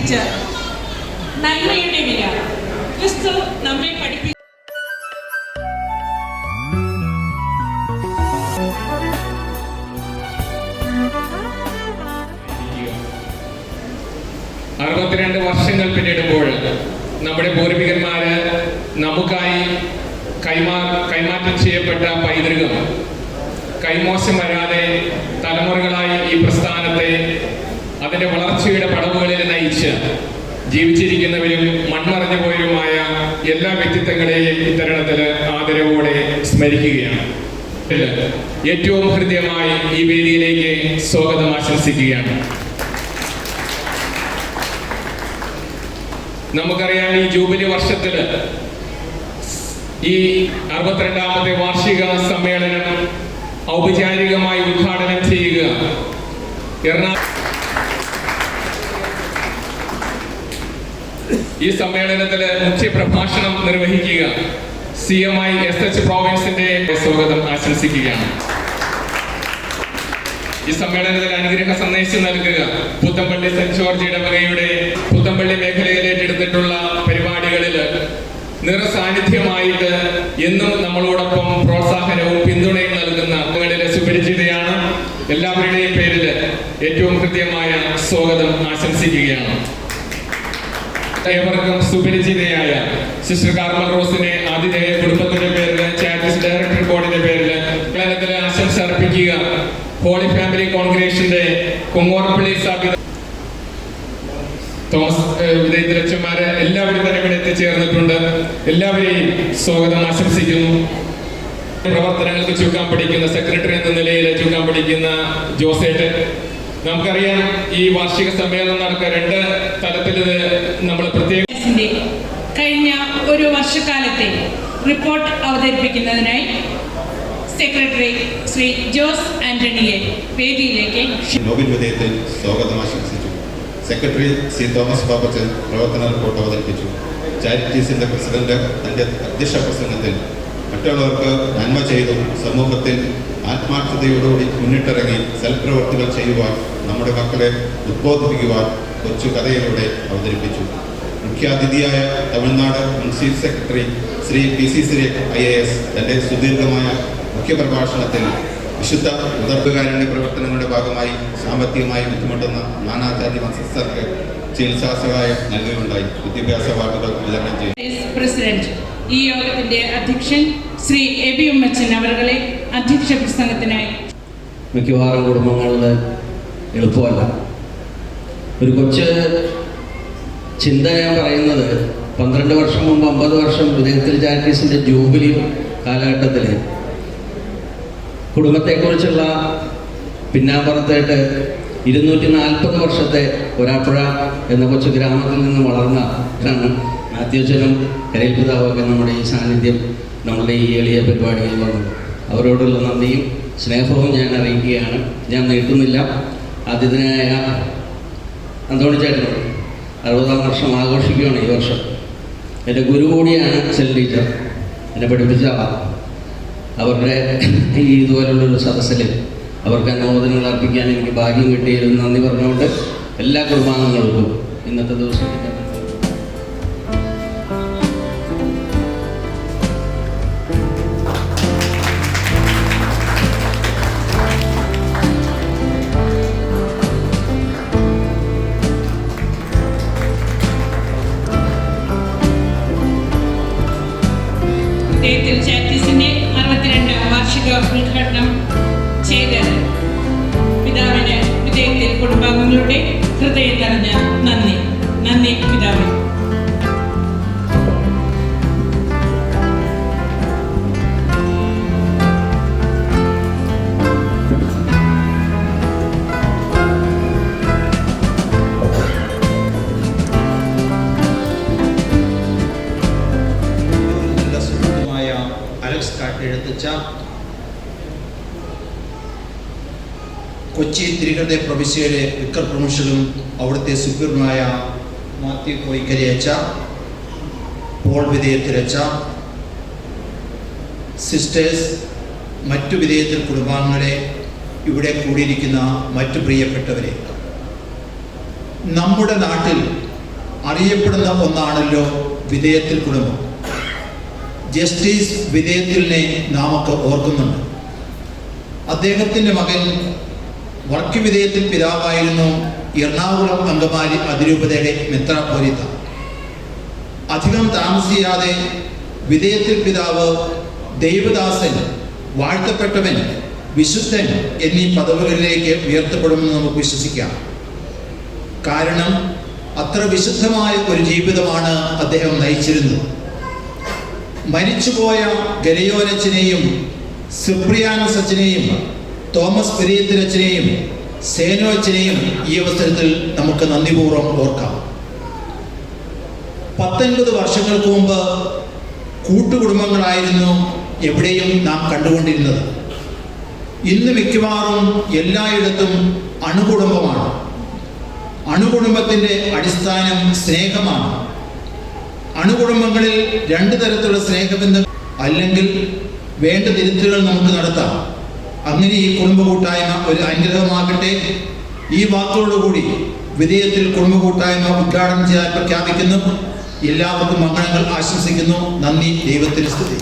Teacher. നന്മയുടെ വില ക്രിസ്തു നമ്മെ പഠിപ്പിച്ചു. 62 വർഷങ്ങൾ പിന്നിടുമ്പോൾ നമ്മുടെ പൂർവികന്മാര് നമുക്കായി കൈമാറ്റം ചെയ്യപ്പെട്ട പൈതൃകം കൈമോശം വരാതെ തലമുറകളായി ഈ പ്രസ്ഥാനത്തെ അതിന്റെ വളർച്ചയുടെ പടവുകളിൽ നയിച്ച് ജീവിച്ചിരിക്കുന്നവരും മൺമറഞ്ഞു പോയവരുമായ എല്ലാ വ്യക്തിത്വങ്ങളെയും ഇത്തരണത്തിൽ ആദരവോടെ സ്മരിക്കുകയാണ്. ഏറ്റവും ഹൃദ്യമായി ഈ വേദിയിലേക്ക് സ്വാഗതം ആശംസിക്കുകയാണ്. നമുക്കറിയാം, ഈ ജൂബിലി വർഷത്തില് ഈ 62ാമത്തെ വാർഷിക സമ്മേളനം ഔപചാരികമായി ഉദ്ഘാടനം ചെയ്യുക ഈ സമ്മേളനത്തില് മുഖ്യ പ്രഭാഷണം നിർവഹിക്കുക CMI SH പ്രോവിൻസിന്റെ സ്വാഗതം ആശംസിക്കുകയാണ്. ഈ സമ്മേളനത്തിൽ അനുഗ്രഹ സന്ദേശം നൽകുക പുത്തമ്പള്ളി സെന്റ് ജോർജ് ഇടവകയുടെ പുത്തമ്പള്ളി മേഖലയിൽ ഏറ്റെടുത്തിട്ടുള്ള പരിപാടികളിൽ നിറസാന്നിധ്യമായിട്ട് എന്നും നമ്മളോടൊപ്പം പ്രോത്സാഹനവും പിന്തുണയും നൽകുന്ന നിങ്ങളിലെ സുപരിചിതയാണ്. എല്ലാവരുടെയും പേരിൽ ഏറ്റവും കൃത്യമായ സ്വാഗതം ആശംസിക്കുകയാണ്. ഏവർക്കും സുപരിചിതയായ സിസ്റ്റർ കാർമൽ റോസിനെ ആതിഥേയ കുടുംബത്തിന്റെ പേരിൽ ചാരിറ്റീസ് ഡയറക്ടർ ബോർഡിന്റെ പേരിൽ ആശംസ അർപ്പിക്കുക. ഹോളി ഫാമിലി കോൺഗ്രേഷന്റെ കുങ്ങോറപ്പള്ളി സ്ഥാപിത തോമസ് വിദഗ്ധരച്ചന്മാര് എല്ലാവരും തന്നെ ഇവിടെ എത്തിച്ചേർന്നിട്ടുണ്ട്. എല്ലാവരെയും സ്വാഗതം ആശംസിക്കുന്നു. പ്രവർത്തനങ്ങൾക്ക് ചുക്കാൻ പിടിക്കുന്ന സെക്രട്ടറി എന്ന നിലയിൽ ചുക്കാൻ പിടിക്കുന്ന ജോസേട്ടൻ. നമുക്കറിയാം, ഈ വാർഷിക സമ്മേളനം നടക്കുക 2 തലത്തിൽ നമ്മൾ പ്രത്യേക കഴിഞ്ഞ ഒരു വർഷക്കാലത്തെ റിപ്പോർട്ട് അവതരിപ്പിക്കുന്നതിനായി സെക്രട്ടറി ശ്രീ ജോസ് ആന്റണിയെ വേദിയിലേക്ക് നോബിൻ വിധേയത്തിൽ സ്വാഗതം ആശംസിച്ചു. സെക്രട്ടറി സി തോമസ് പാപ്പച്ചൻ പ്രവർത്തന റിപ്പോർട്ട് അവതരിപ്പിച്ചു. ചാരിറ്റീസിന്റെ പ്രസിഡന്റ് തന്റെ അധ്യക്ഷ പ്രസംഗത്തിൽ മറ്റുള്ളവർക്ക് നന്മ ചെയ്തും സമൂഹത്തിൽ ആത്മാർത്ഥതയോടുകൂടി മുന്നിട്ടിറങ്ങി സൽപ്രവർത്തികൾ ചെയ്യുവാൻ നമ്മുടെ മക്കളെ ഉദ്ബോധിപ്പിക്കുവാൻ കൊച്ചു കഥയിലൂടെ അവതരിപ്പിച്ചു. മുഖ്യാതിഥിയായ തമിഴ്നാട് മുൻ chief secretary Shri PC സിരേഖ് IAS തന്റെ സുദീർഘമായ മുഖ്യപ്രഭാഷണത്തിൽ വിശുദ്ധ ഉദർഭകാരന്റെ പ്രവർത്തനങ്ങളുടെ ഭാഗമായി സാമ്പത്തികമായി ബുദ്ധിമുട്ടുന്ന നാനാചാര്യ മത്സർക്ക് ചികിത്സാ സഹായം നൽകുകയുണ്ടായി. വിദ്യാഭ്യാസ അവാർഡുകൾ വിതരണം ചെയ്തു. പ്രസിഡന്റ് ഈ യോഗത്തിന്റെ അധ്യക്ഷൻ ശ്രീ എബി ഉമ്മച്ചൻ അവരുടെ അധ്യക്ഷ പ്രസംഗത്തിനായി. മിക്കവാറും കുടുംബങ്ങളിൽ എളുപ്പമല്ല. ഒരു കൊച്ചു ചിന്ത ഞാൻ പറയുന്നത്, 12 വർഷം മുമ്പ് 50 വർഷം വിദഗ്ധ ചാരിറ്റീസിന്റെ ജൂബിലി കാലഘട്ടത്തിൽ കുടുംബത്തെക്കുറിച്ചുള്ള പിന്നാമ്പുറത്തായിട്ട് 240 വർഷത്തെ ഒരാപ്പുഴ എന്ന കൊച്ചു ഗ്രാമത്തിൽ നിന്ന് വളർന്ന മാത്യുച്ചനും കരയിൽ പിതാവൊക്കെ നമ്മുടെ ഈ സാന്നിധ്യം നമ്മളുടെ ഈ എളിയ പരിപാടിയിൽ വന്നത്. അവരോടുള്ള നന്ദിയും സ്നേഹവും ഞാൻ അറിയിക്കുകയാണ്. ഞാൻ നീട്ടുന്നില്ല. ആദ്യത്തിനായ അന്തോണി ചേട്ടനോട് 60ാം വർഷം ആഘോഷിക്കുകയാണ് ഈ വർഷം. എൻ്റെ ഗുരു കൂടിയാണ് സെൽ ടീച്ചർ, എന്നെ പഠിപ്പിച്ച അവരുടെ ഈ ഇതുപോലുള്ളൊരു സദസ്സിൽ അവർക്ക് അനുമോദനങ്ങൾ അർപ്പിക്കാൻ എനിക്ക് ഭാഗ്യം കിട്ടിയിരുന്നു. നന്ദി പറഞ്ഞുകൊണ്ട് എല്ലാ കുടുംബാംഗങ്ങൾക്കും ഇന്നത്തെ ദിവസത്തിൽ ചാരിറ്റീസിന്റെ 62ാം വാർഷിക ഉദ്ഘാടനം ചെയ്ത് പിതാവിന് വിജയത്തിൽ കുടുംബാംഗങ്ങളുടെ ഹൃദയം നിറഞ്ഞ നന്ദി പിതാവിന്. എഴുത്തച്ഛ, കൊച്ചി തിരുഹൃദയ പ്രവിശ്യയിലെ വിക്കർ പ്രൊവിൻഷ്യലും അവിടുത്തെ സുപ്പീരിയറായ മാത്യു കോയിക്കരയച്ച, പോൾ വിധേയത്തിലച്ച, സിസ്റ്റേഴ്സ്, മറ്റു വിധേയത്തിൽ കുടുംബാംഗങ്ങളെ, ഇവിടെ കൂടിയിരിക്കുന്ന മറ്റു പ്രിയപ്പെട്ടവരെ, നമ്മുടെ നാട്ടിൽ അറിയപ്പെടുന്ന ഒന്നാണല്ലോ വിധേയത്തിൽ കുടുംബം. ജസ്റ്റിസ് വിധേയത്തിലിനെ നാമൊക്കെ ഓർക്കുന്നുണ്ട്. അദ്ദേഹത്തിൻ്റെ മകൻ വർക്കി വിധേയത്തിൽ പിതാവായിരുന്നു എറണാകുളം അങ്കമാലി അതിരൂപതയുടെ മെത്രാപ്പോലീത്ത. അധികം താമസിയാതെ വിധേയത്തിൽ പിതാവ് ദൈവദാസൻ, വാഴ്ത്തപ്പെട്ടവൻ, വിശുദ്ധൻ എന്നീ പദവികളിലേക്ക് ഉയർത്തപ്പെടുമെന്ന് നമുക്ക് വിശ്വസിക്കാം. കാരണം അത്ര വിശുദ്ധമായ ഒരു ജീവിതമാണ് അദ്ദേഹം നയിച്ചിരുന്നത്. മരിച്ചുപോയ ഗലയോനച്ചനെയും സിപ്രിയാനസ് അച്ഛനെയും തോമസ് പെരിയത്തിലച്ഛനെയും സേനോ അച്ഛനെയും ഈ അവസരത്തിൽ നമുക്ക് നന്ദിപൂർവ്വം ഓർക്കാം. 19 വർഷങ്ങൾക്ക് മുമ്പ് കൂട്ടുകുടുംബങ്ങളായിരുന്നു എവിടെയും നാം കണ്ടുകൊണ്ടിരുന്നത്. ഇന്ന് മിക്കവാറും എല്ലായിടത്തും അണുകുടുംബമാണ്. അണുകുടുംബത്തിൻ്റെ അടിസ്ഥാനം സ്നേഹമാണ്. അണുകുടുംബങ്ങളിൽ 2 തരത്തിലുള്ള സ്നേഹബന്ധം അല്ലെങ്കിൽ വേണ്ട തിരുത്തലുകൾ നമുക്ക് നടത്താം. അങ്ങനെ ഈ കുടുംബ കൂട്ടായ്മ ഒരു അനുഗ്രഹമാകട്ടെ. ഈ വാക്കുകളോടുകൂടി വിധേയത്തിൽ കുടുംബ കൂട്ടായ്മ ഉദ്ഘാടനം ചെയ്യാൻ പ്രഖ്യാപിക്കുന്നു. എല്ലാവർക്കും മംഗളങ്ങൾ ആശംസിക്കുന്നു. നന്ദി. ദൈവത്തിന് സ്തുതി.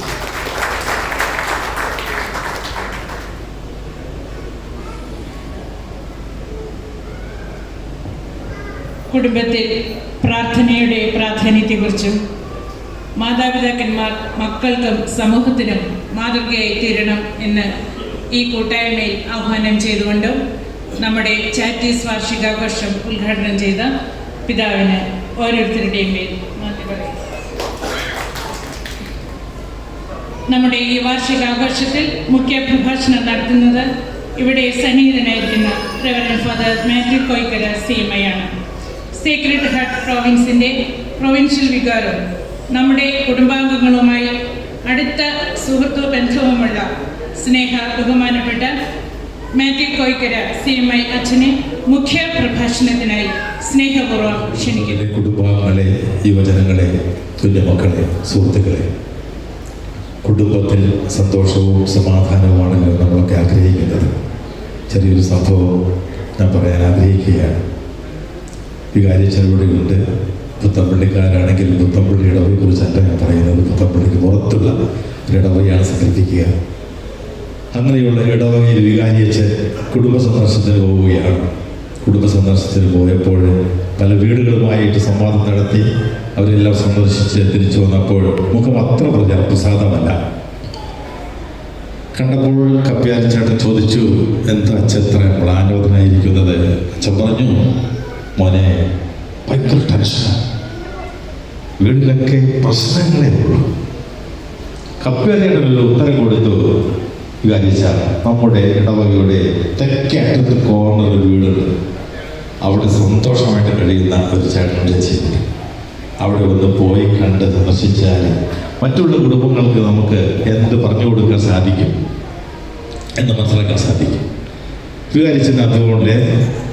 കുടുംബത്തിൽ പ്രാർത്ഥനയുടെ പ്രാധാന്യത്തെക്കുറിച്ചും മാതാപിതാക്കന്മാർ മക്കൾക്കും സമൂഹത്തിനും മാതൃകയായി തീരണം എന്ന് ഈ കൂട്ടായ്മയിൽ ആഹ്വാനം ചെയ്തുകൊണ്ട് നമ്മുടെ ചാരിറ്റീസ് വാർഷികാഘോഷം ഉദ്ഘാടനം ചെയ്ത പിതാവിന് ഓരോരുത്തരുടെയും മേൽ നന്ദി പറയുന്നു. നമ്മുടെ ഈ വാർഷികാഘോഷത്തിൽ മുഖ്യ പ്രഭാഷണം നടത്തുന്നത് ഇവിടെ സന്നിഹിതനായിരിക്കുന്ന reverend father Mathew Koyikkara CMI ആണ്. സേക്രഡ് ഹാർട്ട് പ്രോവിൻസിൻ്റെ പ്രൊവിൻഷ്യൽ വികാരം നമ്മുടെ കുടുംബാംഗങ്ങളുമായി അടുത്ത സുഹൃത്തു ബന്ധവുമുള്ള ബഹുമാനപ്പെട്ട മാത്യു കോയിക്കര CMI അച്ഛനെ മുഖ്യ പ്രഭാഷണത്തിനായി സ്നേഹപൂർവ്വം ക്ഷണിക്കുന്നു. കുടുംബാംഗങ്ങളെ, യുവജനങ്ങളെ, കുഞ്ഞുമക്കളെ, സുഹൃത്തുക്കളെ, കുടുംബത്തിൽ സന്തോഷവും സമാധാനവുമാണല്ലോ നമ്മളൊക്കെ ആഗ്രഹിക്കുന്നത്. ചെറിയൊരു സംഭവം ഞാൻ പറയാൻ ആഗ്രഹിക്കുകയാണ്. വികാരിച്ചവരുടെയുണ്ട്. പുത്തമ്പള്ളിക്കാരാണെങ്കിൽ പുത്തമ്പള്ളി ഇടവയെ കുറിച്ചല്ല ഞാൻ പറയുന്നത്, പുത്തമ്പള്ളിക്ക് പുറത്തുള്ള ഒരു ഇടവയാണ് സങ്കല്പിക്കുക. അങ്ങനെയുള്ള ഇടവകയിൽ വികാരിയച്ച് കുടുംബ സന്ദർശനത്തിന് പോവുകയാണ്. കുടുംബ സന്ദർശനത്തിന് പോയപ്പോൾ പല വീടുകളുമായിട്ട് സംവാദം നടത്തി അവരെല്ലാം സന്ദർശിച്ച് തിരിച്ചു വന്നപ്പോൾ മുഖം അത്ര പ്രസാദമല്ല. കണ്ടപ്പോൾ കപ്പ്യാരിച്ചേട്ടൻ ചോദിച്ചു, എന്താ അച്ഛൻ ഇത്ര മ്ലാനോദനായിരിക്കുന്നത്? അച്ഛൻ പറഞ്ഞു, മോനെ ഭയങ്കര ടെൻഷനാണ്, വീട്ടിലൊക്കെ പ്രശ്നങ്ങളേ ഉള്ളൂ. കപ്പ്യാരിയുടെ ഉത്തരം കൊടുത്തു, വികാരിച്ച നമ്മുടെ ഇടവകയുടെ തെക്കേ അറ്റത്ത് കോർണർ വീടുണ്ട്, അവിടെ സന്തോഷമായിട്ട് കഴിയുന്ന ഒരു ചേട്ടൻ്റെ ചേച്ചി, അവിടെ ഒന്ന് പോയി കണ്ട് സന്ദർശിച്ചാൽ മറ്റുള്ള കുടുംബങ്ങൾക്ക് നമുക്ക് എന്ത് പറഞ്ഞു കൊടുക്കാൻ സാധിക്കും എന്ന് മനസ്സിലാക്കാൻ സാധിക്കും. വികാരിച്ചെന്ന് അതുകൊണ്ട്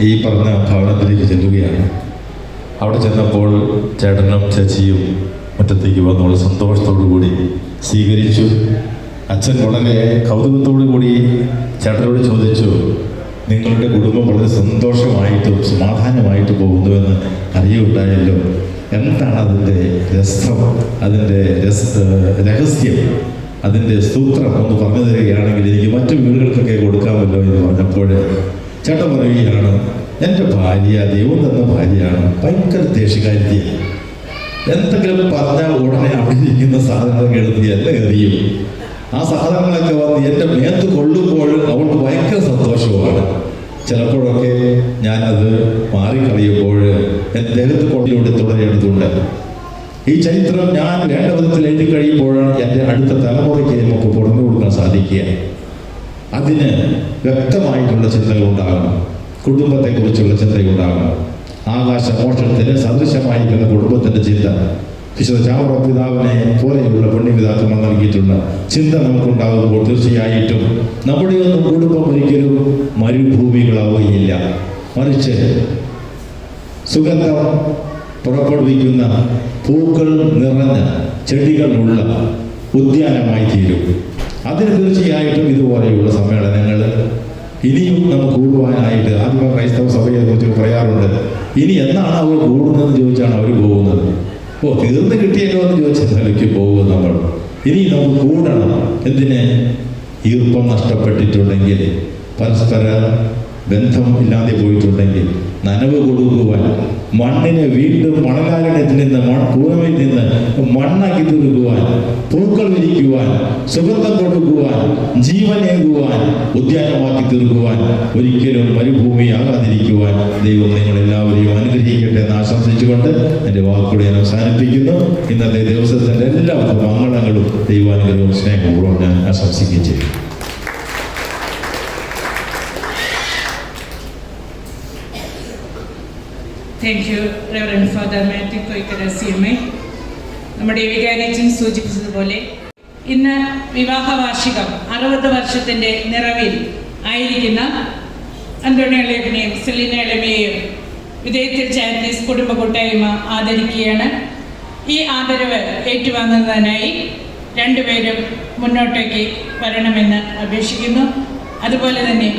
ഈ പറഞ്ഞ ഭവനത്തിലേക്ക് ചെല്ലുകയാണ്. അവിടെ ചെന്നപ്പോൾ ചേട്ടനും ചേച്ചിയും മുറ്റത്തേക്ക് വന്നുള്ള സന്തോഷത്തോടു കൂടി സ്വീകരിച്ചു. അച്ഛൻ വളരെ കൗതുകത്തോടു കൂടി ചേട്ടനോട് ചോദിച്ചു, നിങ്ങളുടെ കുടുംബം വളരെ സന്തോഷമായിട്ടും സമാധാനമായിട്ട് പോകുന്നുവെന്ന് അറിയുണ്ടായല്ലോ, എന്താണ് അതിൻ്റെ രസം, അതിൻ്റെ രഹസ്യം, അതിൻ്റെ സൂത്രം ഒന്ന് പറഞ്ഞു തരികയാണെങ്കിൽ എനിക്ക് മറ്റു വീടുകൾക്കൊക്കെ കൊടുക്കാമല്ലോ എന്ന് പറഞ്ഞപ്പോൾ ചേട്ടൻ പറയുകയാണ്, എൻ്റെ ഭാര്യ ദൈവം തന്ന ഭാര്യയാണ്, ഭയങ്കര ദേഷ്യക്കാരിയാണ്, എന്തെങ്കിലും പറഞ്ഞാൽ ഉടനെ അവിടെ ഇരിക്കുന്ന സാധനങ്ങളൊക്കെ എടുത്ത് എല്ലാം എറിയും. ആ സാധനങ്ങളൊക്കെ വന്ന് എൻ്റെ മേത്ത് കൊള്ളുമ്പോൾ അവൾക്ക് ഭയങ്കര സന്തോഷവുമാണ്. ചിലപ്പോഴൊക്കെ ഞാനത് മാറിക്കളയുമ്പോൾ എൻ്റെ ദേഹത്ത് കൊണ്ടിലൂടെ തുടരെടുത്തുണ്ട്. ഈ ചരിത്രം ഞാൻ വേണ്ട വിധത്തിൽ എഴുതി കഴിയുമ്പോഴാണ് എൻ്റെ അടുത്ത തലമുറയ്ക്ക് നമുക്ക് പുറന്നു കൊടുക്കാൻ സാധിക്കുക. അതിന് വ്യക്തമായിട്ടുള്ള ചിന്തകളുണ്ടാകണം, കുടുംബത്തെക്കുറിച്ചുള്ള ചിന്തയുണ്ടാകണം. ആകാശമോക്ഷത്തിന് സദൃശമായിരിക്കുന്ന കുടുംബത്തിൻ്റെ ചിന്ത വിശുദ്ധ ചാവറ പിതാവിനെ പോലെയുള്ള പുണ്യപിതാക്കന്മാർ നൽകിയിട്ടുള്ള ചിന്ത നമുക്കുണ്ടാകുമ്പോൾ തീർച്ചയായിട്ടും നമ്മുടെ ഒന്നും കുടുംബം ഒരിക്കലും മരുഭൂമികളാവുകയില്ല. മറിച്ച് സുഗന്ധം പുറപ്പെടുവിക്കുന്ന പൂക്കൾ നിറഞ്ഞ ചെടികളുള്ള ഉദ്യാനമായി തീരും. അതിന് തീർച്ചയായിട്ടും ഇതുപോലെയുള്ള സമ്മേളനങ്ങൾ ഇനിയും നമുക്ക് കൂടുവാനായിട്ട് ആദിമ ക്രൈസ്തവ സഭയെ കുറിച്ച് പറയാറുണ്ട്. ഇനി എന്നാണ് അവർ കൂടുന്നതെന്ന് ചോദിച്ചാണ് അവർ പോകുന്നത്. തീർന്നു കിട്ടിയല്ലോ എന്ന് ചോദിച്ച നിലയ്ക്ക് പോകും നമ്മൾ. ഇനി നമുക്ക് കൂടണം. എന്തിന്? ഈർപ്പം നഷ്ടപ്പെട്ടിട്ടുണ്ടെങ്കിൽ, പരസ്പര ബന്ധം ഇല്ലാതെ പോയിട്ടുണ്ടെങ്കിൽ നനവ് കൊടുക്കുവാൻ, മണ്ണിനെ വീണ്ടും മണലാരണത്തിൽ നിന്ന് കൂരമയിൽ നിന്ന് മണ്ണാക്കി തീർക്കുവാൻ, പൂക്കൾ വിരിക്കുവാൻ, സുഗന്ധം കൊടുക്കുവാൻ, ജീവനേകുവാൻ, ഉദ്യാനമാക്കി തീർക്കുവാൻ, ഒരിക്കലും മരുഭൂമിയാകാതിരിക്കുവാൻ ദൈവം നിങ്ങളെല്ലാവരെയും അനുഗ്രഹിക്കട്ടെ എന്ന് ആശംസിച്ചുകൊണ്ട് എൻ്റെ വാക്കുകളെ ഞാൻ അവസാനിപ്പിക്കുന്നു. ഇന്നത്തെ ദിവസത്തിൻ്റെ എല്ലാ മംഗളങ്ങളും ദൈവാനുഗ്രഹവും സ്നേഹപൂർവ്വം ഞാൻ ആശംസിക്കുകയും ചെയ്യും. Thank you Reverend father Mathew Koickara CMA. നമ്മുടെ വികാരിയച്ഛൻ സൂചിപ്പിച്ചതുപോലെ ഇന്ന് വിവാഹ വാർഷികം 60 വർഷത്തിൻ്റെ നിറവിൽ ആയിരിക്കുന്ന അന്തോണി എളയപ്പനെയും സെലീന എളമയെയും വിധേയത്തിൽ ചാരിറ്റീസ് കുടുംബ കൂട്ടായ്മ ആദരിക്കുകയാണ്. ഈ ആദരവ് ഏറ്റുവാങ്ങുന്നതിനായി രണ്ടുപേരും മുന്നോട്ടേക്ക് വരണമെന്ന് അപേക്ഷിക്കുന്നു. അതുപോലെ തന്നെ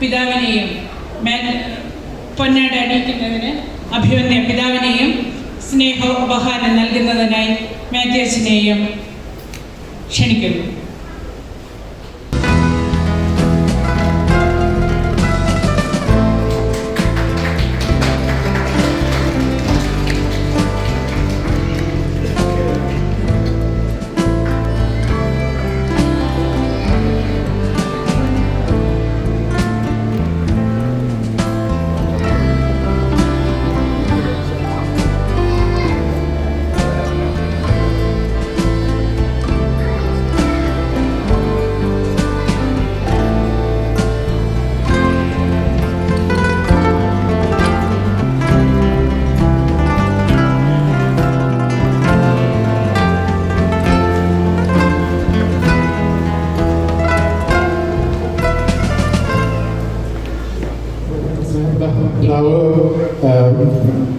പിതാവിനെയും പൊന്നാട അണിയിക്കുന്നതിന് അഭിമന്യ പിതാവിനെയും സ്നേഹോപഹാരം നൽകുന്നതിനായി മാത്യുസിനെയും ക്ഷണിക്കുന്നു.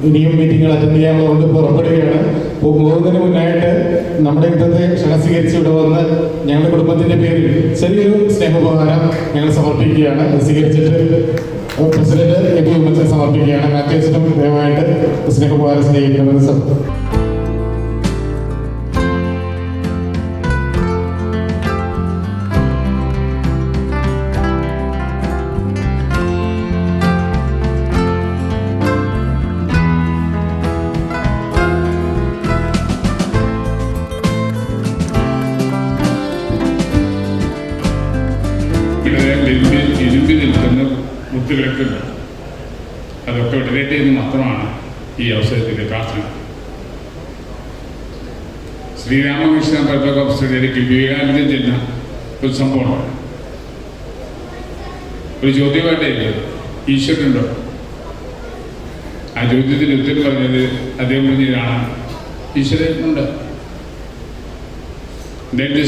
ഇനിയും മീറ്റിങ്ങുകൾ അറ്റൻഡ് ചെയ്യാനുള്ളതുകൊണ്ട് പുറപ്പെടുകയാണ്. പോകുന്നതിന് മുന്നായിട്ട് നമ്മുടെ ഇന്നത്തെ ക്ഷണം സ്വീകരിച്ച് ഇവിടെ വന്ന് ഞങ്ങളുടെ കുടുംബത്തിന്റെ പേരിൽ ചെറിയൊരു സ്നേഹോപഹാരം ഞങ്ങൾ സമർപ്പിക്കുകയാണ്. അത് സ്വീകരിച്ചിട്ട് പ്രസിഡന്റ് എബി ഉമ്മച്ചൻ സമർപ്പിക്കുകയാണ്. മാത്യുസിനും ദയവായിട്ട് സ്നേഹോപഹാരം സ്വീകരിക്കണമെന്ന് ഇരുമ്പി നിൽക്കുന്ന മുത്തുവിളക്കുകൾ അതൊക്കെ ഡെലിറ്റ് ചെയ്യുന്നത് മാത്രമാണ് ഈ അവസരത്തിൻ്റെ പ്രാർത്ഥന. ശ്രീരാമകൃഷ്ണ പരമഹംസയിലേക്ക് വിവേകാനന്ദൻ ചെന്ന ഒരു സംഭവമാണ്. ഒരു ചോദ്യമായിട്ട് ഈശ്വരനുണ്ടോ? ആ ചോദ്യത്തിന് ഉത്തരം പറഞ്ഞത് അദ്ദേഹം പറഞ്ഞതാണ് ഈശ്വരൻ ഉണ്ട്.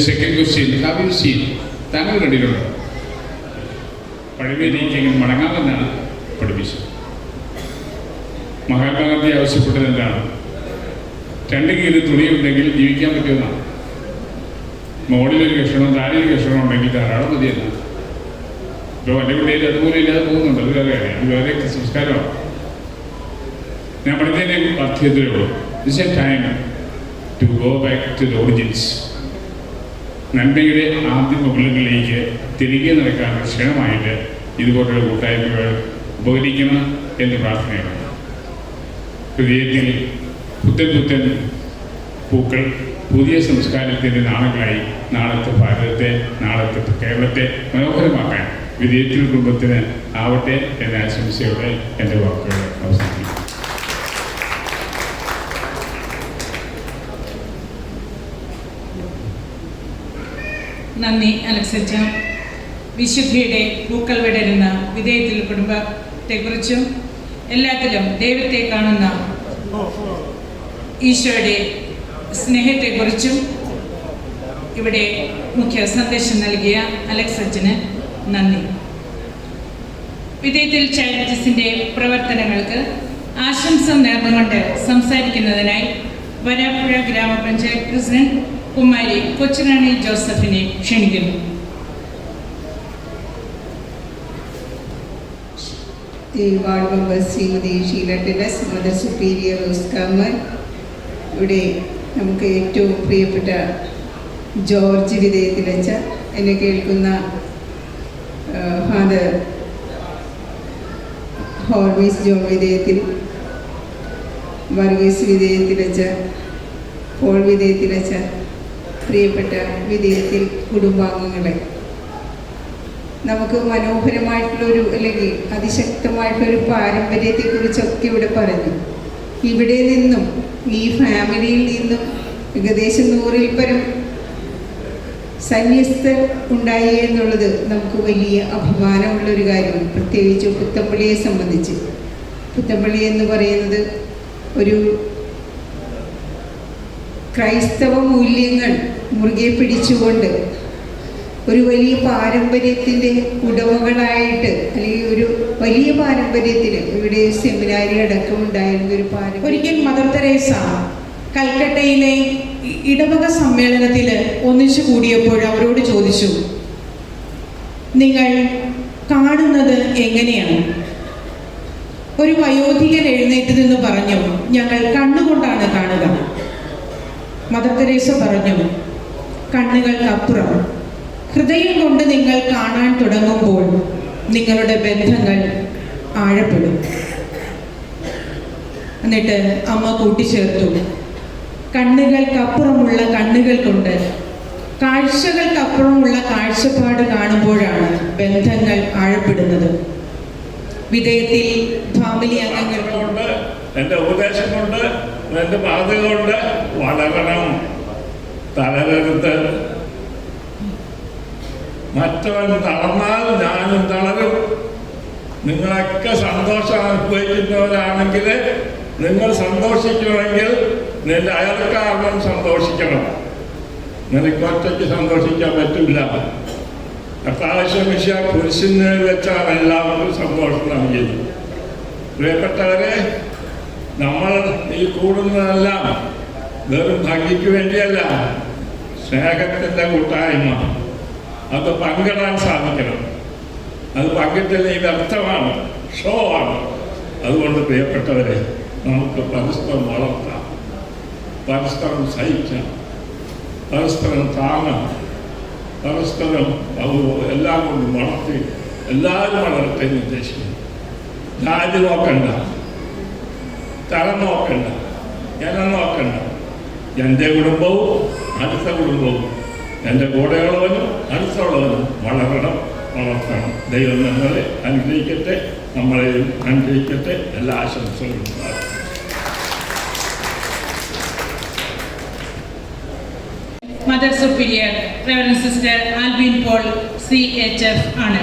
Second question, have you seen? താങ്കൾ കണ്ടിട്ടുണ്ടോ? പഴമയിലേക്ക് മടങ്ങാമെന്നാണ് പഠിപ്പിച്ചത്. മഹാത്മാഗാന്ധി ആവശ്യപ്പെട്ടത് എന്താണ്? 2 കീല് തുണിയുണ്ടെങ്കിൽ ജീവിക്കാൻ പറ്റുമെന്നാണ്. മുകളിലൊരു കഷണം താഴെയൊരു കഷണം ഉണ്ടെങ്കിൽ ധാരാളം മതിയെന്നാണ്. ഇപ്പോൾ എൻ്റെ കുട്ടിയിൽ അതുപോലെ ഇല്ലാതെ പോകുന്നുണ്ട്. അത് വേറെ കാര്യം, അത് വേറെ സംസ്കാരമാണ്. ഞാൻ പഠിത്തതിനെ അർത്ഥ്യത്തിലുള്ളൂ. It's a time to go back to the origins. നന്മയുടെ ആദ്യ മുകളിലേക്ക് തിരികെ നടക്കാൻ ക്ഷണമായിട്ട് ഇതുപോലുള്ള കൂട്ടായ്മകൾ ഉപകരിക്കണം എന്ന് പ്രാർത്ഥനയാണ്. ഹൃദയത്തിൽ പുത്തൻ പൂക്കൾ പുതിയ സംസ്കാരത്തിൻ്റെ നാളുകളായി നാളത്തെ ഭാരതത്തെ, നാളത്തെ കേരളത്തെ മനോഹരമാക്കാൻ വിധേയത്തിൽ കുടുംബത്തിന് ആവട്ടെ എന്ന ആശംസയോടെ എൻ്റെ വാക്കുകൾ അവസാനിപ്പിക്കും. നന്ദി അലക്സച്ച. വിശുദ്ധിയുടെ പൂക്കൾ വിടരുന്ന വിധേയത്തിൽ കുടുംബത്തെക്കുറിച്ചും എല്ലാത്തിലും ദൈവത്തെ കാണുന്ന ഈശോയുടെ സ്നേഹത്തെക്കുറിച്ചും ഇവിടെ മുഖ്യ സന്ദേശം നൽകിയ അലക്സച്ചന് നന്ദി. വിധേയത്തിൽ ചാരിറ്റീസിൻ്റെ പ്രവർത്തനങ്ങൾക്ക് ആശംസ നേർന്നുകൊണ്ട് സംസാരിക്കുന്നതിനായി വരാപ്പുഴ ഗ്രാമപഞ്ചായത്ത് പ്രസിഡന്റ് കുമാരി കൊച്ചുറാണി ജോസഫിനെ ക്ഷണിക്കുന്നു. ഈ വാർഡ് മെമ്പർ ശ്രീമതി ഷീല ടെന്നസ്, മദർ സുപ്പീരിയർ റോസ്കാമൻ, ഇവിടെ നമുക്ക് ഏറ്റവും പ്രിയപ്പെട്ട ജോർജ് വിധേയത്തിലച്ച, എന്നെ കേൾക്കുന്ന ഫാദർ ഹോർമീസ് ജോൺ വിധേയത്തിൽ, വർഗീസ് വിധേയത്തിലച്ച, പോൾ വിധേയത്തിലച്ച, പ്രിയപ്പെട്ട വിധേയത്തിൽ കുടുംബാംഗങ്ങളെ, നമുക്ക് മനോഹരമായിട്ടുള്ളൊരു അല്ലെങ്കിൽ അതിശക്തമായിട്ടുള്ളൊരു പാരമ്പര്യത്തെക്കുറിച്ചൊക്കെ ഇവിടെ പറഞ്ഞു. ഇവിടെ നിന്നും ഈ ഫാമിലിയിൽ നിന്നും ഏകദേശം 100-ൽ പരം സന്യസ്തർ ഉണ്ടായി എന്നുള്ളത് നമുക്ക് വലിയ അഭിമാനമുള്ളൊരു കാര്യമാണ്. പ്രത്യേകിച്ച് പുത്തമ്പള്ളിയെ സംബന്ധിച്ച്. പുത്തമ്പള്ളി എന്ന് പറയുന്നത് ഒരു ക്രൈസ്തവ മൂല്യങ്ങൾ മുറുകെ പിടിച്ചുകൊണ്ട് ഒരു വലിയ പാരമ്പര്യത്തിൻ്റെ ഉടമകളായിട്ട്, അല്ലെങ്കിൽ ഒരു വലിയ പാരമ്പര്യത്തിന് ഇവിടെ സെമിനാരി അടക്കം ഉണ്ടായിരുന്ന ഒരു പാരമ്പര്യം. ഒരിക്കൽ മദർ തെരേസ കൽക്കട്ടയിലെ ഇടവക സമ്മേളനത്തിൽ ഒന്നിച്ചു കൂടിയപ്പോൾ അവരോട് ചോദിച്ചു, നിങ്ങൾ കാണുന്നത് എങ്ങനെയാണ്? ഒരു വയോധികൻ എഴുന്നേറ്റ് നിന്ന് പറഞ്ഞു, ഞങ്ങൾ കണ്ണുകൊണ്ടാണ് കാണുക. മദർ തെരേസ പറഞ്ഞു, കണ്ണുകൾക്കപ്പുറം ഹൃദയം കൊണ്ട് നിങ്ങൾ കാണാൻ തുടങ്ങുമ്പോൾ നിങ്ങളുടെ ബന്ധങ്ങൾ ആഴപ്പെടും. എന്നിട്ട് അമ്മ കൂട്ടിച്ചേർത്തു, കണ്ണുകൾക്കപ്പുറമുള്ള കണ്ണുകൾ കൊണ്ട് കാഴ്ചകൾക്കപ്പുറമുള്ള കാഴ്ചപ്പാട് കാണുമ്പോഴാണ് ബന്ധങ്ങൾ ആഴപ്പെടുന്നത്. വിധേയത്തിൽ ഫാമിലി അംഗങ്ങൾ കൊണ്ട്, എൻ്റെ ഉപദേശം കൊണ്ട്, എൻ്റെ ബാധ്യത കൊണ്ട് വളരണം. തളരരുത്. മറ്റവൻ തളർന്നാൽ ഞാനും തളരും. നിങ്ങളൊക്കെ സന്തോഷം അനുഭവിക്കുന്നവരാണെങ്കിൽ നിങ്ങൾ സന്തോഷിക്കണമെങ്കിൽ നിന്റെ അയൽക്കാരനും സന്തോഷിക്കണം. നിനക്ക് ഒറ്റയ്ക്ക് സന്തോഷിക്കാൻ പറ്റില്ല. കർത്താവശ്യ പുരുഷന് വെച്ചാണ് എല്ലാവർക്കും സന്തോഷം നൽകിയത്. പ്രിയപ്പെട്ടവരെ, നമ്മൾ ഈ കൂടുന്നതെല്ലാം വെറും ഭംഗിക്ക് വേണ്ടിയല്ല, സ്നേഹത്തിൻ്റെ കൂട്ടായ്മ. അത് പങ്കിടാൻ സാധിക്കണം. അത് പങ്കിട്ടില്ലെങ്കിൽ വ്യർത്ഥമാണ്, ഷോ ആണ്. അതുകൊണ്ട് പ്രിയപ്പെട്ടവരെ, നമുക്ക് പരസ്പരം വളർത്താം, പരസ്പരം സഹിക്കാം, പരസ്പരം താങ്ങാം, പരസ്പരം എല്ലാം കൊണ്ടും വളർത്തി എല്ലാവരും വളരട്ടെ എന്ന് ഉദ്ദേശിക്കുന്നു. ജാതി നോക്കണ്ട, തരം നോക്കണ്ട, ജനം നോക്കണ്ട. എൻ്റെ കുടുംബവും അടുത്ത കുടുംബവും, എൻ്റെ കൂടെയുള്ളവനും അടുത്തുള്ളവനും വളരണം, വളർത്തണം. ദൈവം നമ്മളെ അനുഗ്രഹിക്കട്ടെ, നമ്മളെയും അനുഗ്രഹിക്കട്ടെ. എല്ലാ ആശംസകളും. Mother superior reverend sister Albin Paul CHF ആണ്.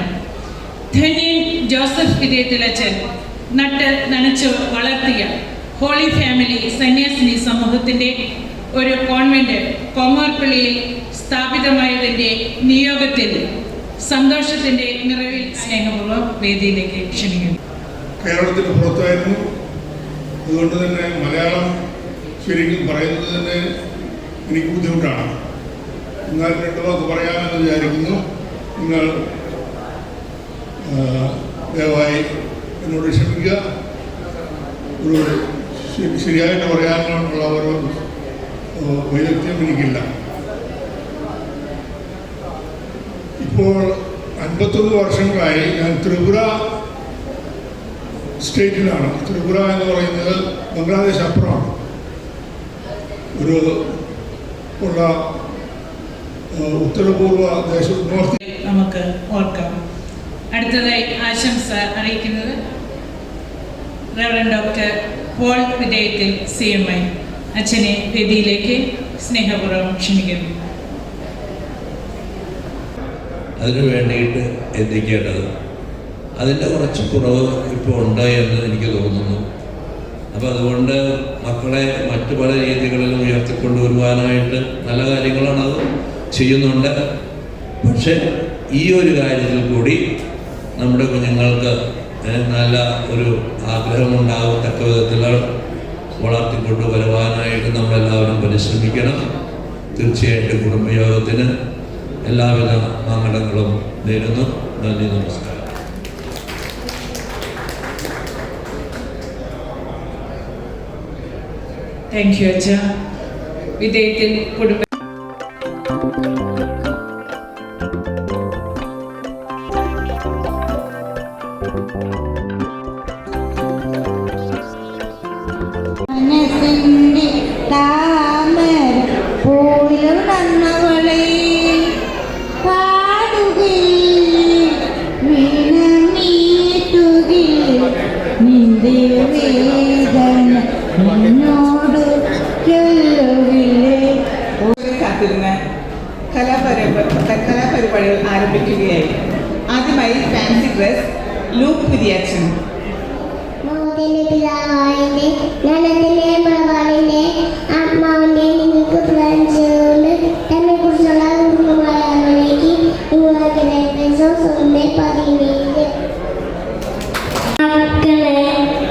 ധന്യൻ ജോസഫ് വിധേയത്തിലച്ചൻ നട്ട് നനച്ചു വളർത്തിയ ഹോളി ഫാമിലി സന്യാസിനി സമൂഹത്തിൻ്റെ ഒരു കോൺവെന്റ് കോമാർപ്പള്ളിയിൽ സ്ഥാപിതമായതിൻ്റെ നിയോഗത്തിൽ സന്തോഷത്തിൻ്റെ നിറവിൽ സ്നേഹപൂർവ്വം വേദിയിലേക്ക് ക്ഷണിക്കുന്നു. കേരളത്തിന് പുറത്തായിരുന്നു. അതുകൊണ്ട് തന്നെ മലയാളം ശരിക്കും പറയുന്നത് തന്നെ എനിക്ക് ബുദ്ധിമുട്ടാണ്. എന്നാൽ 2 വാക്ക് പറയാമെന്ന് വിചാരിക്കുന്നു. നിങ്ങൾ ദയവായി എന്നോട് ക്ഷമിക്കുക. ഒരു ശരിയായിട്ട് പറയാനുള്ള ഒരു വൈദഗ്ധ്യം എനിക്കില്ല. ഇപ്പോൾ 51 വർഷങ്ങളായി ഞാൻ ത്രിപുര സ്റ്റേറ്റിലാണ്. ത്രിപുര എന്ന് പറയുന്നത് ബംഗ്ലാദേശ് അപ്പുറമാണ്. ഒരു ഉള്ള ഉത്തരപൂർവ ദേശം നോർത്ത്. നമുക്ക് ഓർക്കാം. അടുത്തതായി ആശംസ അറിയിക്കുന്നത് റെവറൻഡ് ഡോക്ടർ പോൾ വിധേയത്തിൽ CMI അച്ഛനെ വേദിയിലേക്ക് സ്നേഹപൂർവ്വം ക്ഷണിക്കുന്നു. അതിനു വേണ്ടിയിട്ട് എത്തിക്കേണ്ടത് അതിൻ്റെ കുറച്ച് കുറവ് ഇപ്പോൾ ഉണ്ട് എന്ന് എനിക്ക് തോന്നുന്നു. അപ്പോൾ അതുകൊണ്ട് മക്കളെ മറ്റു പല രീതികളിലും ഉയർത്തിക്കൊണ്ടുവരുവാനായിട്ട് നല്ല കാര്യങ്ങളാണത് ചെയ്യുന്നുണ്ട്. പക്ഷേ ഈ ഒരു കാര്യത്തിൽ കൂടി നമ്മുടെ കുഞ്ഞുങ്ങൾക്ക് നല്ല ഒരു ആഗ്രഹമുണ്ടാകത്തക്ക വിധത്തിൽ വളർത്തിക്കൊണ്ടുവരുവാനായിട്ട് നമ്മളെല്ലാവരും പരിശ്രമിക്കണം. തീർച്ചയായിട്ടും കുടുംബയോഗത്തിന് എല്ലാവിധ മംഗളങ്ങളും നേരുന്നു. നന്ദി, നമസ്കാരം. താങ്ക് യു അച്ഛ. വിധേയത്തിൽ കുടുംബ മനസ്സിന്റെ താമര പോലും നന്നവളെ പാടുകയിൽ വീണമീട്ടുകയിൽ നിന്റെ വേദന എന്നോട് ചൊല്ലുകില്ലേ. കാത്തിരുന്ന് കലാപരിപാടികൾ ആരംഭിക്കുകയായി. ആദ്യമായി ഫാൻസി ഡ്രസ് ലൂക്ക് കുര്യാച്ചൻ. പിതാവിന്റെ ജ്ഞാനത്തിന്റെ ഭഗവാനിന്റെ ആത്മാവിന്റെ നിങ്ങൾക്ക് പ്രചോദനമുണ്ട് തന്നെ കുറിച്ചുള്ള അറിവിലേക്ക് മക്കളെ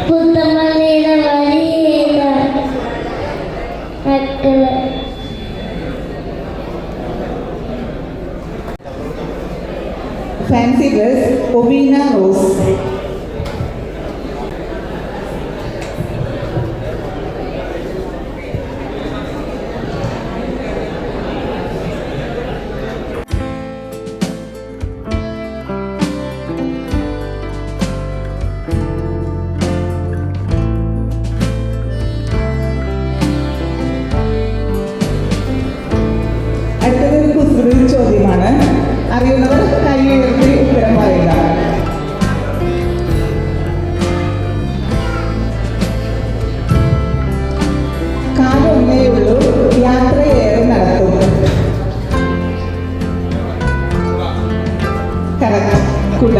പുത്തമലയുടെ വഴിയേത മക്കളെ ഫാൻസി ഡ്രസ് ഒബീന റോസ്. അടുത്തതൊരു കുസൃതി ചോദ്യമാണ്. അറിയുന്നവർ കൈ ഉയർത്തി ഉത്തരം പറയുക. കാലൊന്നേ ഉള്ളൂ, യാത്രയേറെ നടത്തും. കറക്റ്റ്. കുട.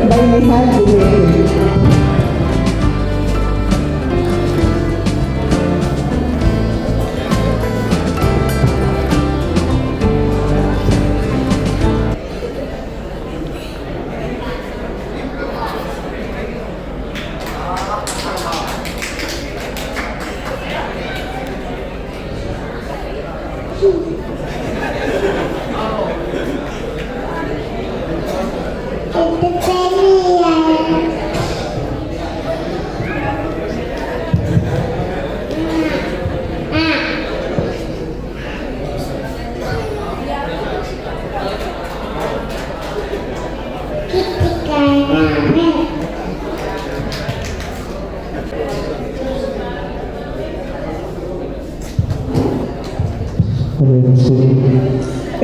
by Nihal Dwivedi.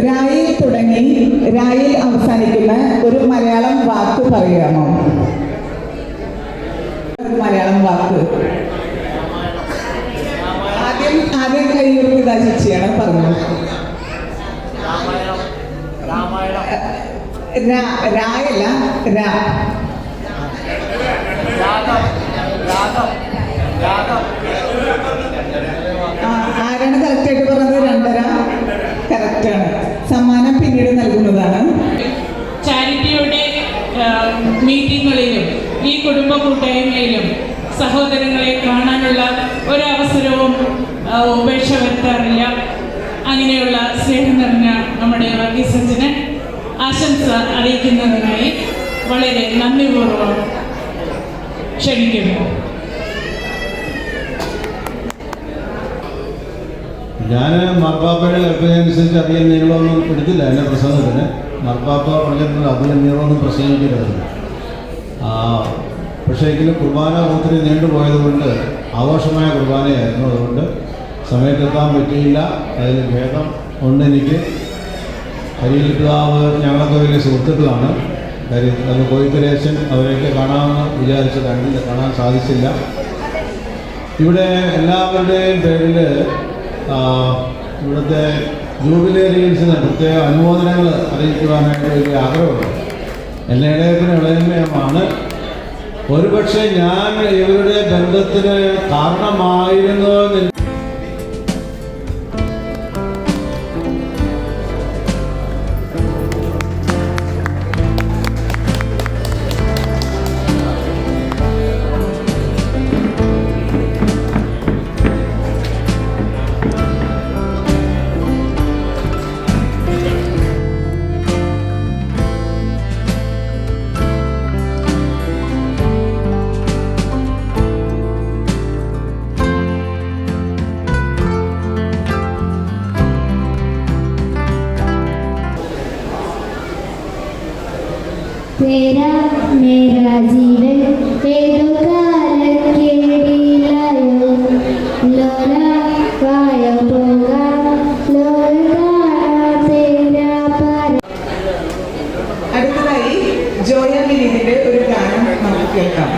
രായിൽ തുടങ്ങി രായിൽ അവസാനിക്കുന്ന ഒരു മലയാളം വാക്ക് പറയാമോ? മലയാളം വാക്ക് ആദ്യം കൈയുറപ്പിതാ ചേച്ചിയാണ് പറഞ്ഞു. രായല്ല രാ. ആരാണ് കറക്റ്റായിട്ട് പറഞ്ഞത്? 2.5 കറക്റ്റാണ്. സമ്മാനം പിന്നീട് നൽകുന്നതാണ്. ചാരിറ്റിയുടെ മീറ്റിങ്ങുകളിലും ഈ കുടുംബ കൂട്ടായ്മയിലും സഹോദരങ്ങളെ കാണാനുള്ള ഒരവസരവും ഉപേക്ഷ വരുത്താറില്ല. അങ്ങനെയുള്ള സ്നേഹം നിറഞ്ഞ നമ്മുടെ വർഗീസ് അച്ഛന് ആശംസ അറിയിക്കുന്നതിനായി വളരെ നന്ദിപൂർവ്വം ക്ഷണിക്കുന്നു. ഞാൻ മാർപ്പാപ്പയുടെ കൽപ്പനയനുസരിച്ച് അധികം നീളമൊന്നും എടുത്തില്ല എൻ്റെ പ്രസംഗത്തിന്. മാർപ്പാപ്പ പറഞ്ഞിട്ടുണ്ട് അധികം നീളമൊന്നും പ്രസംഗിക്കരുത്. പക്ഷേ എങ്കിലും കുർബാന ഒത്തിരി നീണ്ടുപോയതുകൊണ്ട് ആഘോഷമായ കുർബാനയായിരുന്നു. അതുകൊണ്ട് സമയത്തെത്താൻ പറ്റിയില്ല. അതിൽ ഭേദം ഉണ്ട് എനിക്ക്. കരിയിൽ പിതാവ് ഞങ്ങളൊക്കെ വലിയ സുഹൃത്തുക്കളാണ്. അത് കോയിത്തരേശൻ അവരെയൊക്കെ കാണാമെന്ന് വിചാരിച്ച് കാണാൻ സാധിച്ചില്ല. ഇവിടെ എല്ലാവരുടെയും പേരിൽ ഇവിടുത്തെ ജൂബിലി റീൽസിന് പ്രത്യേക അനുമോദനങ്ങൾ അറിയിക്കുവാനായിട്ട് വലിയ ആഗ്രഹമുണ്ട്. എൻ്റെ ഇടയത്തിന് ഇളയമ്മയാണ്. ഒരുപക്ഷെ ഞാൻ ഇവരുടെ ബന്ധത്തിന് കാരണമായിരുന്നു എന്ന് तेरा मेरा जीवन ഏതു കാലക്കേടിലായോ ലോല വായ പോകാം ലോല തേരാ പാര. അടുത്തതായി ജോയ വിനീതിന്റെ ഒരു ഗാനം നമുക്ക് കേൾക്കാം.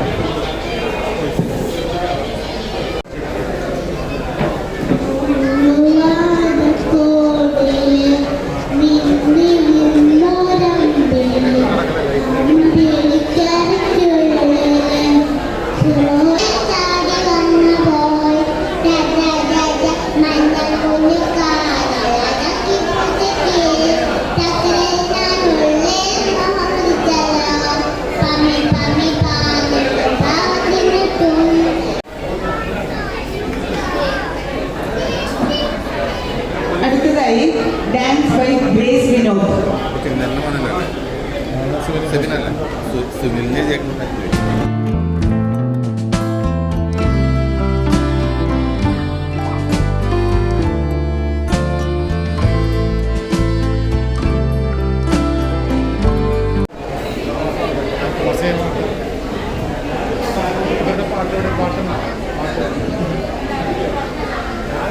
അടുത്തതായി ഡാൻസ് ബൈ ഗ്രേസ് വിനോദ്.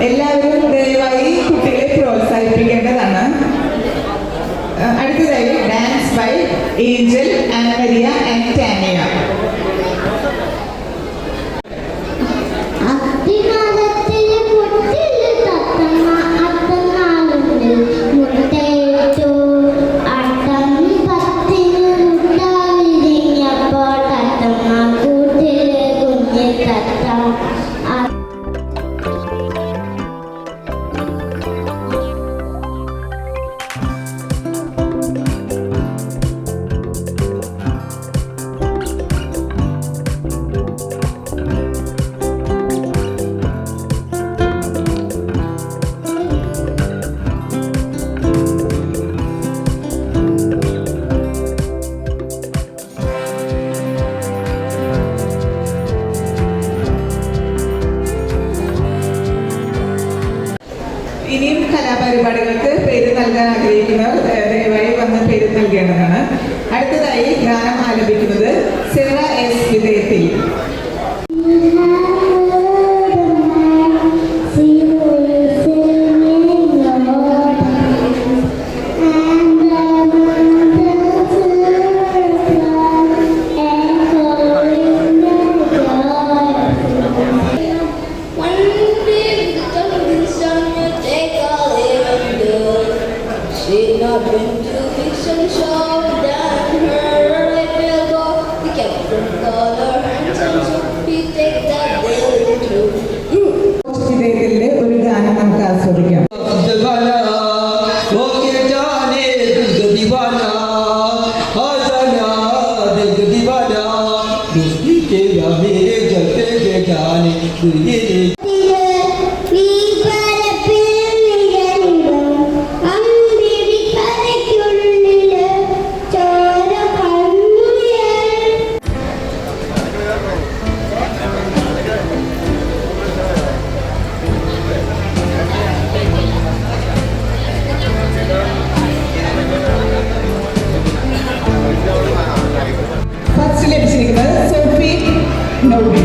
എല്ലാവരും ദയവായി കുട്ടികളെ പ്രോത്സാഹിപ്പിക്കേണ്ടതാണ്. അടുത്തതായി dance by Angel, Annamaria and Tania. അത്തിമരത്തിലെ മുട്ടില് തത്തമ്മ അത്തനാളുണ്ട് മുട്ടയിട്ടു അട്ടം പത്തിന് മുട്ട വിരിഞ്ഞപ്പോൾ തത്തമ്മ കൂട്ടിലെ കുഞ്ഞി തത്ത. ഇനിയും കലാപരിപാടികൾക്ക് പേര് നൽകാൻ ആഗ്രഹിക്കുന്നവർ ദയവായി വന്ന് പേര് നൽകേണ്ടതാണ്. അടുത്തതായി ഗാനം ആലപിക്കുന്നത് സെറ എസ് വിജയത്തിൽ. Not been to fiction show down her right elbow. We kept from color and so we take that daily too. വിജയത്തിലെ ഒരു ഗാനം നമുക്ക് ആസ്വദിക്കാം. ഫസ്റ്റ് ലഭിച്ചിരിക്കുന്നത് സോഫി നോബി.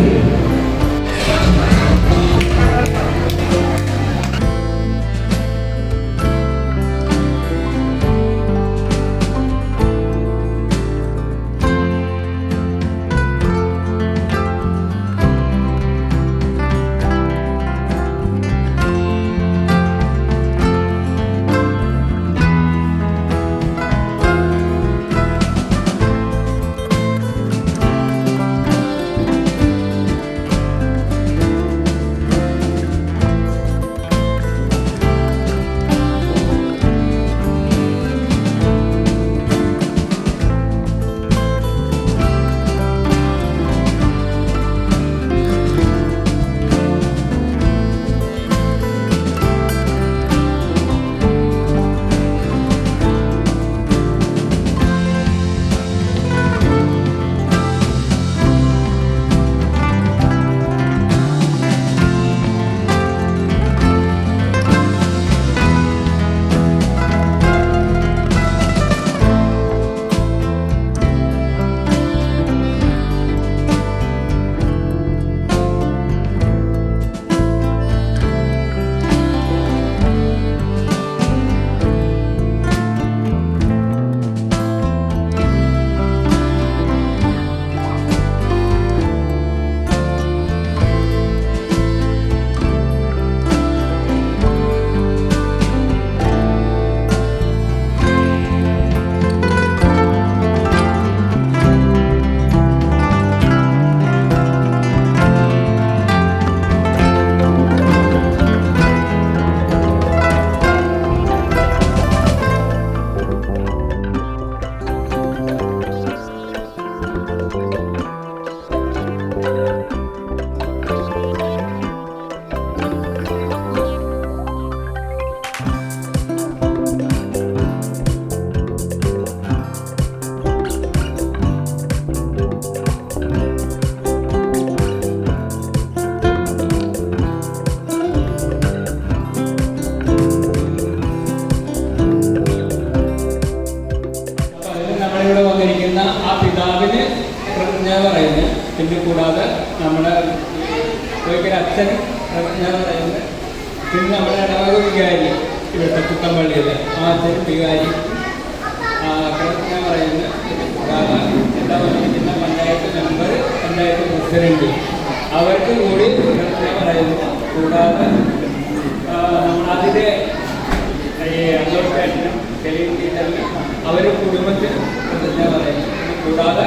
പിന്നെ കൂടാതെ നമ്മുടെ കോഴിക്കര അച്ഛൻ ഞാൻ പറയുന്നത്, പിന്നെ നമ്മുടെ ഇടവക വികാരി ഇവിടുത്തെ പുത്തമ്പള്ളിയിലെ ആ അച്ഛൻ വികാരി ഞാൻ പറയുന്നത്, കൂടാതെ ജില്ലാ പഞ്ചായത്ത് മെമ്പർ, പഞ്ചായത്ത് പ്രസിഡന്റ് അവർക്ക് കൂടി ഞാൻ പറയുന്നു. കൂടാതെ അതിൻ്റെ അഡ്വക്കേറ്റിനും ടെലിവിഷനും അവർ കുടുംബത്തിന് ഞാൻ പറയുന്നു. കൂടാതെ